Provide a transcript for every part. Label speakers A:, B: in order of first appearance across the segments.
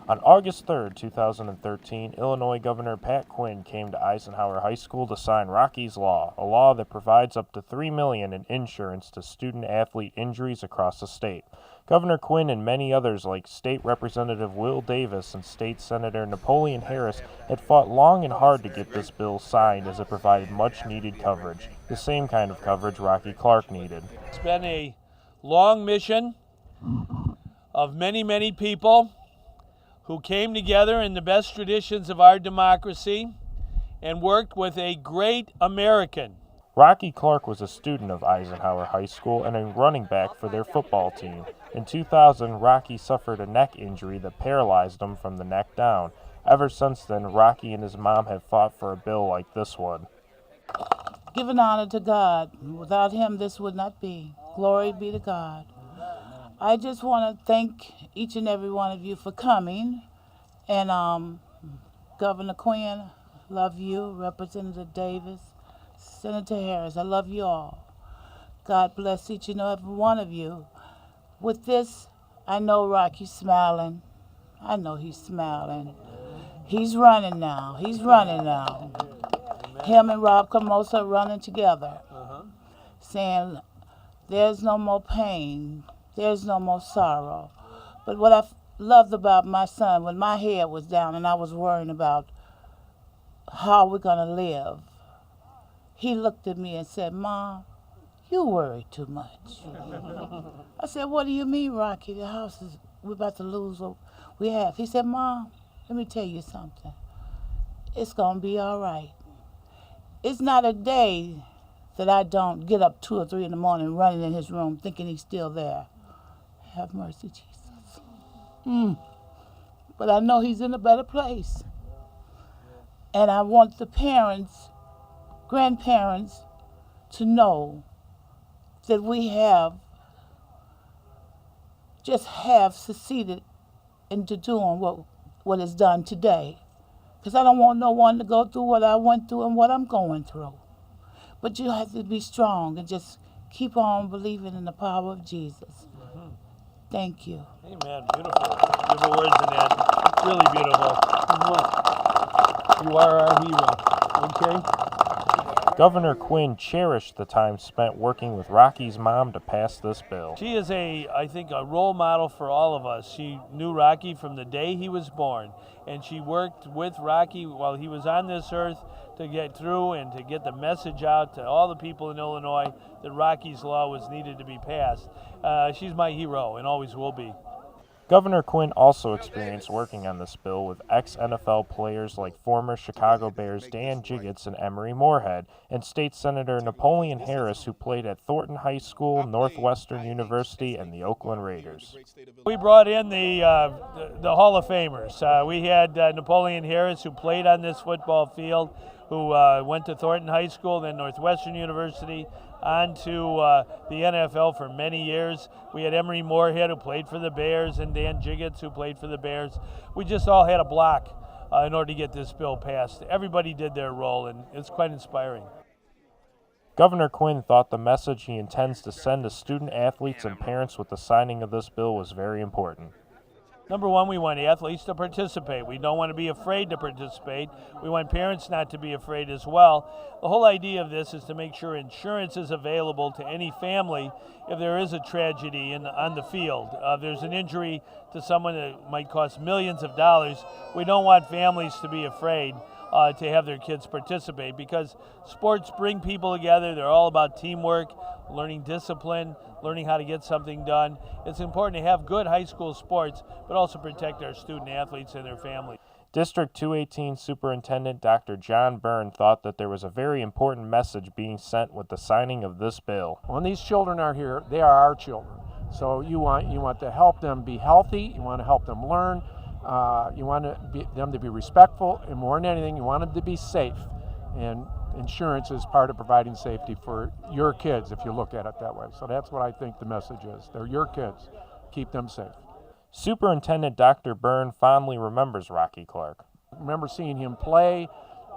A: On August 3, 2013, Illinois Governor Pat Quinn came to Eisenhower High School to sign Rocky's Law, a law that provides up to $3 million in insurance to student-athlete injuries across the state. Governor Quinn and many others like State Representative Will Davis and State Senator Napoleon Harris had fought long and hard to get this bill signed as it provided much-needed coverage, the same kind of coverage Rocky Clark needed.
B: It's been a long mission of many, many people who came together in the best traditions of our democracy and worked with a great American.
A: Rocky Clark was a student of Eisenhower High School and a running back for their football team. In 2000, Rocky suffered a neck injury that paralyzed him from the neck down. Ever since then, Rocky and his mom have fought for a bill like this one.
C: Giving honor to God. Without him, this would not be. Glory be to God. I just want to thank each and every one of you for coming. And Governor Quinn, love you. Representative Davis, Senator Harris, I love you all. God bless each and every one of you. With this, I know Rocky's smiling. I know he's smiling. He's running now. He's running now. Him and Rob Camosa running together, saying, there's no more pain. There's no more sorrow. But what I loved about my son, when my head was down and I was worrying about how we're going to live, he looked at me and said, Mom, you worry too much. I said, what do you mean, Rocky? The house is, we're about to lose what we have. He said, Mom, let me tell you something. It's going to be all right. It's not a day that I don't get up 2 or 3 in the morning running in his room thinking he's still there. Have mercy, Jesus. But I know he's in a better place. And I want the parents, grandparents, to know that we have succeeded into doing what is done today. Because I don't want no one to go through what I went through and what I'm going through. But you have to be strong and just keep on believing in the power of Jesus. Thank you.
B: Amen. Beautiful. Beautiful words in that. Really beautiful. You are our hero. Okay?
A: Governor Quinn cherished the time spent working with Rocky's mom to pass this bill.
B: She is I think, a role model for all of us. She knew Rocky from the day he was born, and she worked with Rocky while he was on this earth to get through and to get the message out to all the people in Illinois that Rocky's Law was needed to be passed. She's my hero and always will be.
A: Governor Quinn also experienced working on this bill with ex-NFL players like former Chicago Bears Dan Jiggets and Emery Moorhead, and State Senator Napoleon Harris, who played at Thornton High School, Northwestern University, and the Oakland Raiders.
B: We brought in the Hall of Famers. We had Napoleon Harris, who played on this football field, who went to Thornton High School, then Northwestern University, on to the NFL for many years. We had Emery Moorhead, who played for the Bears, and Dan Jiggets, who played for the Bears. We just all had a block in order to get this bill passed. Everybody did their role, and it's quite inspiring.
A: Governor Quinn thought the message he intends to send to student athletes and parents with the signing of this bill was very important.
B: Number one, we want athletes to participate. We don't want to be afraid to participate. We want parents not to be afraid as well. The whole idea of this is to make sure insurance is available to any family if there is a tragedy on the field. There's an injury to someone that might cost millions of dollars. We don't want families to be afraid to have their kids participate, because sports bring people together. They're all about teamwork, learning discipline, learning how to get something done. It's important to have good high school sports, but also protect our student athletes and their families.
A: District 218 Superintendent Dr. John Byrne thought that there was a very important message being sent with the signing of this bill.
D: When these children are here, they are our children. So you want to help them be healthy, you want to help them learn, you want them to be respectful, and more than anything, you want them to be safe. And insurance is part of providing safety for your kids, if you look at it that way. So that's what I think the message is. They're your kids. Keep them safe.
A: Superintendent Dr. Byrne fondly remembers Rocky Clark.
D: I remember seeing him play.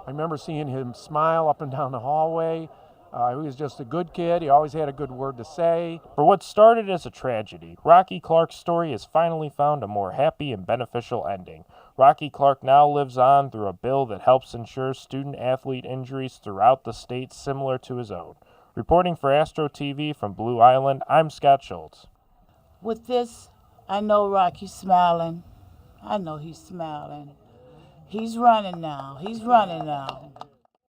D: I remember seeing him smile up and down the hallway. He was just a good kid. He always had a good word to say.
A: For what started as a tragedy, Rocky Clark's story has finally found a more happy and beneficial ending. Rocky Clark now lives on through a bill that helps ensure student-athlete injuries throughout the state similar to his own. Reporting for Astro TV from Blue Island, I'm Scott Schultz.
C: With this, I know Rocky's smiling. I know he's smiling. He's running now. He's running now.